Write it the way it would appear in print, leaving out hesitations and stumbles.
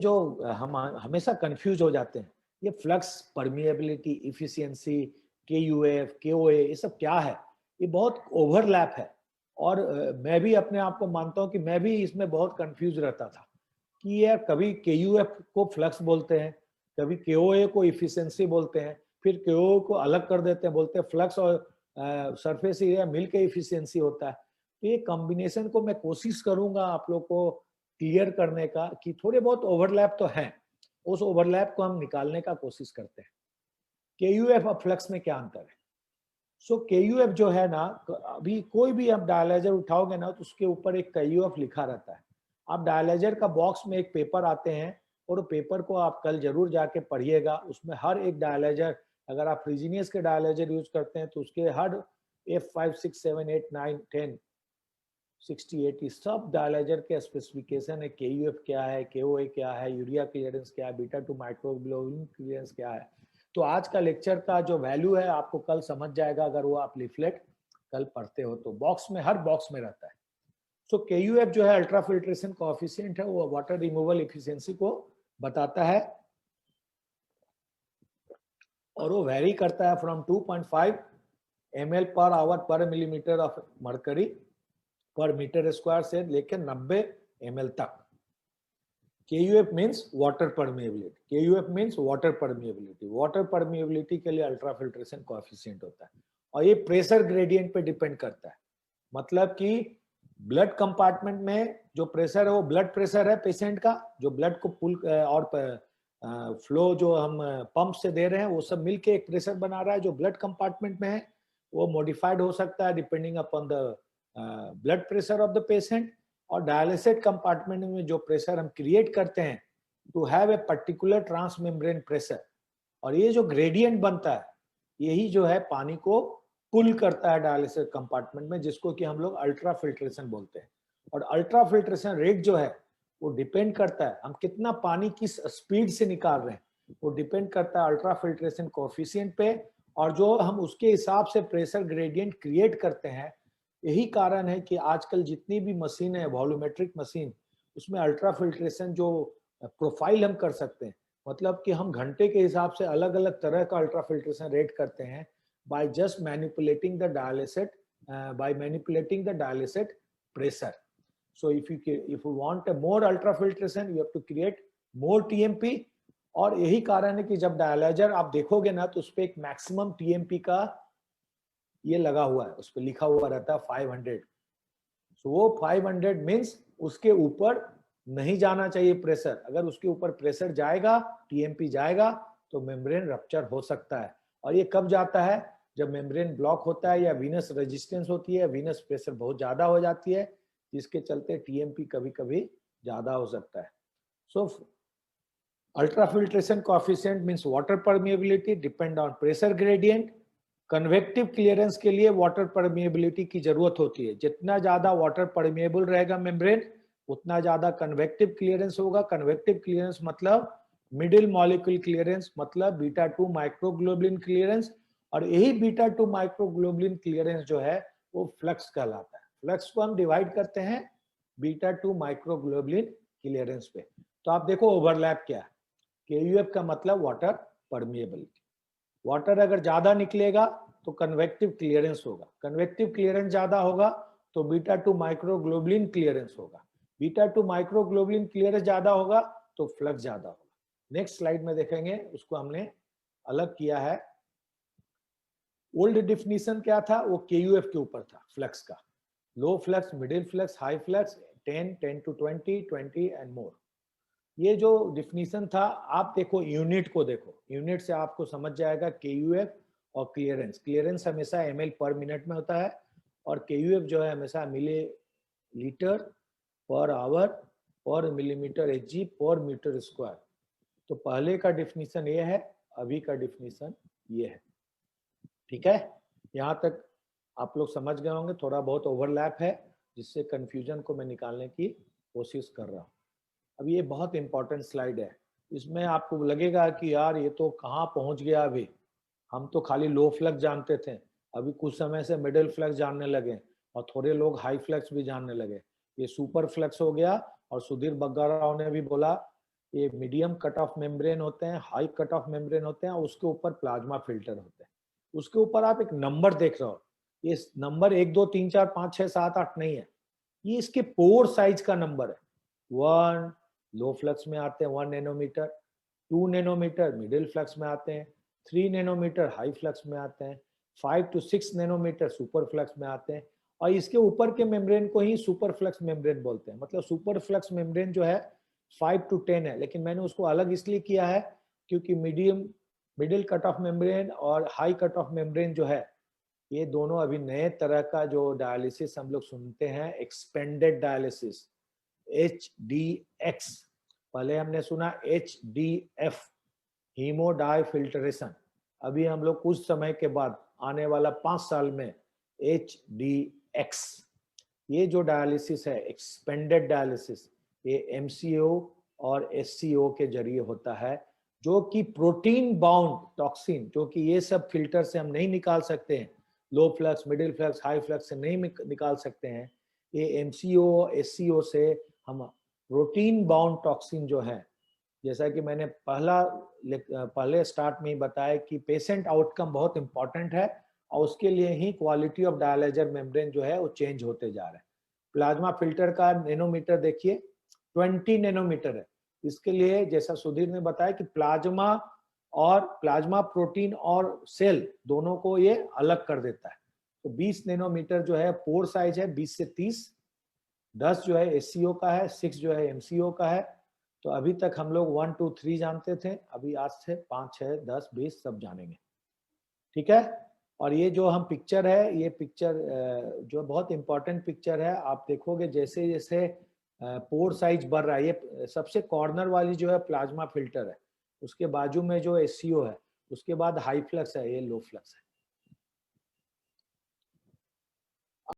जो हम हमेशा कंफ्यूज हो जाते हैं, ये फ्लक्स, परमिएबिलिटी, इफिशिएंसी, केयूएफ, केओए, ये सब क्या है? ये बहुत ओवरलैप है। और मैं भी अपने आप को मानता हूँ कि मैं भी इसमें बहुत कंफ्यूज रहता था कि यार कभी केयूएफ को फ्लक्स बोलते हैं, कभी केओए को इफिशिएंसी बोलते हैं, फिर केओए को अलग कर देते हैं, बोलते हैं फ्लक्स और सरफेस एरिया मिलकर इफिशिएंसी होता है। तो ये कॉम्बिनेशन को मैं कोशिश करूंगा आप लोग को क्लियर करने का कि थोड़े बहुत ओवरलैप तो हैं, उस ओवरलैप को हम निकालने का कोशिश करते हैं। केयूएफ और फ्लक्स में क्या अंतर है? सो केयूएफ जो है ना, अभी कोई भी आप डायलाइजर उठाओगे ना तो उसके ऊपर एक केयूएफ लिखा रहता है। आप डायलाइजर का बॉक्स में एक पेपर आते हैं और वो पेपर को आप कल जरूर जाके पढ़िएगा। उसमें हर एक डायलाइजर, अगर आप फ्रिजीनियस के डायलाइजर यूज करते हैं तो उसके हर F5, 6, 7, 8, 9, 10, 60, 80 सब डायलाइजर के स्पेसिफिकेशन है। केयूएफ क्या है, केओए क्या है, यूरिया क्लियरेंस क्या है, बीटा 2 माइक्रोग्लोबुलिन क्लियरेंस क्या है। तो आज का लेक्चर का जो वैल्यू है आपको कल समझ जाएगा अगर वो आप लिफलेट कल पढ़ते हो तो। बॉक्स में, हर बॉक्स में रहता है। सो केयूएफ जो है अल्ट्रा फिल्ट्रेशन कोएफिशिएंट है, वो वाटर रिमूवल एफिशिएंसी को बताता है और वो वेरी करता है फ्रॉम 2.5 ml पर आवर पर मिलीमीटर ऑफ मर्करी पर मीटर स्क्वायर से लेकर 90 ml तक। KUF means water permeability. KUF means water permeability. Water permeability के लिए अल्ट्रा फिल्ट्रेशन कोएफिशिएंट होता है और ये प्रेशर ग्रेडियंट पे डिपेंड करता है। मतलब कि ब्लड कंपार्टमेंट में जो प्रेशर है वो ब्लड प्रेशर है पेशेंट का, जो ब्लड को पुल और फ्लो जो हम पंप से दे रहे हैं वो सब मिलके एक प्रेशर बना रहा है। जो ब्लड कंपार्टमेंट में है वो मॉडिफाइड हो सकता है depending upon the blood pressure of the patient. और डायलिसिस कंपार्टमेंट में जो प्रेशर हम क्रिएट करते हैं to have a particular transmembrane pressure, और ये जो ग्रेडियंट बनता है यही जो है पानी को पुल करता है डायलिसिस कंपार्टमेंट में, जिसको कि हम लोग अल्ट्रा फिल्ट्रेशन बोलते हैं। और अल्ट्रा फिल्ट्रेशन रेट जो है वो डिपेंड करता है हम कितना पानी किस स्पीड से निकाल रहे हैं, वो डिपेंड करता है अल्ट्रा फिल्ट्रेशन कोएफिशिएंट पे, और जो हम उसके हिसाब से प्रेशर ग्रेडियंट क्रिएट करते हैं। यही कारण है कि आजकल जितनी भी मशीन है, वॉल्यूमेट्रिक मशीन, उसमें अल्ट्रा फिल्ट्रेशन जो प्रोफाइल हम कर सकते हैं, मतलब कि हम घंटे के हिसाब से अलग अलग तरह का अल्ट्रा फिल्ट्रेशन रेट करते हैं by just manipulating the dialysate pressure. So if you want a more ultrafiltration, you have to create more TMP. और यही कारण है कि जब डायलाइजर आप देखोगे ना तो उस पर एक मैक्सिमम TMP का ये लगा हुआ है, उस पर लिखा हुआ रहता है 500। so वो 500 मीन्स उसके ऊपर नहीं जाना चाहिए प्रेशर। अगर उसके ऊपर प्रेशर जाएगा, TMP जाएगा, तो मेम्ब्रेन रप्चर हो सकता है। और ये कब जाता है? जब मेम्ब्रेन ब्लॉक होता है या वीनस रेजिस्टेंस होती है, वीनस प्रेशर बहुत ज्यादा हो जाती है, जिसके चलते TMP कभी कभी ज्यादा हो सकता है। So ultra filtration coefficient means water permeability depend on pressure gradient. Convective clearance के लिए वाटर परमिएबिलिटी की जरूरत होती है। जितना ज्यादा वाटर परमिएबल रहेगा मेम्ब्रेन, उतना ज्यादा कन्वेक्टिव क्लियरेंस होगा। कन्वेक्टिव क्लियरेंस मतलब मिडिल मॉलिक्यूल क्लियरेंस, मतलब बीटा 2 माइक्रोग्लोबुलिन क्लियरेंस। और यही बीटा 2 माइक्रोग्लोबुलिन क्लियरेंस जो है वो फ्लक्स कहलाता है। फ्लक्स को हम डिवाइड करते हैं बीटा 2 माइक्रोग्लोबुलिन क्लियरेंस पे। तो आप देखो ओवरलैप क्या है। केयूएफ का मतलब वाटर परमिएबिलिटी। वाटर अगर ज्यादा निकलेगा तो कन्वेक्टिव क्लियरेंस होगा, कन्वेक्टिव क्लियरेंस ज्यादा होगा तो बीटा 2 माइक्रोग्लोबुलिन क्लियरेंस होगा, बीटा 2 माइक्रोग्लोबुलिन क्लियरेंस ज्यादा होगा तो फ्लक्स ज्यादा होगा। नेक्स्ट स्लाइड में देखेंगे, उसको हमने अलग किया है। ओल्ड डिफिनीशन क्या था? वो केयूएफ के ऊपर था फ्लक्स का। Low flux, middle flux, high flux, 10, 10 to 20, 20 and more. ये जो डिफिनीशन था, आप देखो यूनिट को, देखो यूनिट से आपको समझ जाएगा केयूएफ और क्लियरेंस। क्लियरेंस हमेशा ml पर मिनट में होता है और केयूएफ जो है हमेशा मिली लीटर पर आवर पर मिलीमीटर Hg पर मीटर स्क्वायर। तो पहले का डिफिनीशन ये है, अभी का डिफिनीशन ये है। ठीक है, यहाँ तक आप लोग समझ गए होंगे। थोड़ा बहुत ओवरलैप है जिससे कंफ्यूजन को मैं निकालने की कोशिश कर रहा हूँ। अब ये बहुत इंपॉर्टेंट स्लाइड है। इसमें आपको लगेगा कि यार ये तो कहाँ पहुंच गया, अभी हम तो खाली लो फ्लक्स जानते थे, अभी कुछ समय से मिडिल फ्लक्स जानने लगे और थोड़े लोग हाई फ्लक्स भी जानने लगे। ये सुपर फ्लक्स हो गया। और सुधीर बग्गा राव ने भी बोला ये मीडियम कट ऑफ मेम्ब्रेन होते हैं, हाई कट ऑफ मेम्ब्रेन होते हैं, और उसके ऊपर प्लाज्मा फिल्टर होते हैं। उसके ऊपर आप एक नंबर देख रहे हो, ये नंबर 1 2 3 4 5 6 7 8 नहीं है, ये इसके पोर साइज का नंबर है। 1 लो फ्लक्स में आते हैं 1 नैनोमीटर, 2 नैनोमीटर मिडिल फ्लक्स में आते हैं, 3 नैनोमीटर हाई फ्लक्स में आते हैं, 5 to 6 नैनोमीटर सुपर फ्लक्स में आते हैं, और इसके ऊपर के मेम्ब्रेन को ही सुपर फ्लक्स मेम्ब्रेन बोलते हैं। मतलब सुपर फ्लक्स मेम्ब्रेन जो है 5 to 10 है, लेकिन मैंने उसको अलग इसलिए किया है क्योंकि मिडिल कट ऑफ मेम्ब्रेन और हाई कट ऑफ मेम्ब्रेन जो है, ये दोनों अभी नए तरह का जो डायलिसिस हम लोग सुनते हैं, एक्सपेंडेड डायलिसिस, HDX, पहले हमने सुना HDF, हीमोडाइफिल्ट्रेशन, अभी हम लोग कुछ समय के बाद आने वाला 5 साल में HDX, ये जो डायलिसिस है एक्सपेंडेड डायलिसिस, ये MCO और SCO के जरिए होता है, जो कि प्रोटीन बाउंड टॉक्सिन, जो कि ये सब फिल्टर से हम नहीं निकाल सकते हैं, low flux middle flux high flux से नहीं निकाल सकते हैं, ये MCO SCO से हम प्रोटीन बाउंड टॉक्सिन जो है, जैसा कि मैंने पहले स्टार्ट में ही बताया कि पेशेंट आउटकम बहुत इंपॉर्टेंट है, और उसके लिए ही क्वालिटी ऑफ डायलाइजर मेम्ब्रेन जो है वो चेंज होते जा रहे हैं। प्लाज्मा फिल्टर का नैनोमीटर देखिए 20 नैनोमीटर है। इसके लिए जैसा सुधीर ने बताया कि प्लाज्मा प्रोटीन और सेल दोनों को ये अलग कर देता है। तो 20 नैनोमीटर जो है पोर साइज है, 20 से 30, 10 जो है SCO का है, 6 जो है MCO का है। तो अभी तक हम लोग 1 2 3 जानते थे, अभी आज से 5 6 10 20 सब जानेंगे, ठीक है। और ये जो हम पिक्चर है, ये पिक्चर जो बहुत इंपॉर्टेंट पिक्चर है, आप देखोगे जैसे जैसे पोर साइज बढ़ रहा है, ये सबसे कॉर्नर वाली जो है प्लाज्मा फिल्टर है, उसके बाजू में जो SCO है, उसके बाद हाई फ्लक्स है, ये लो फ्लक्स है।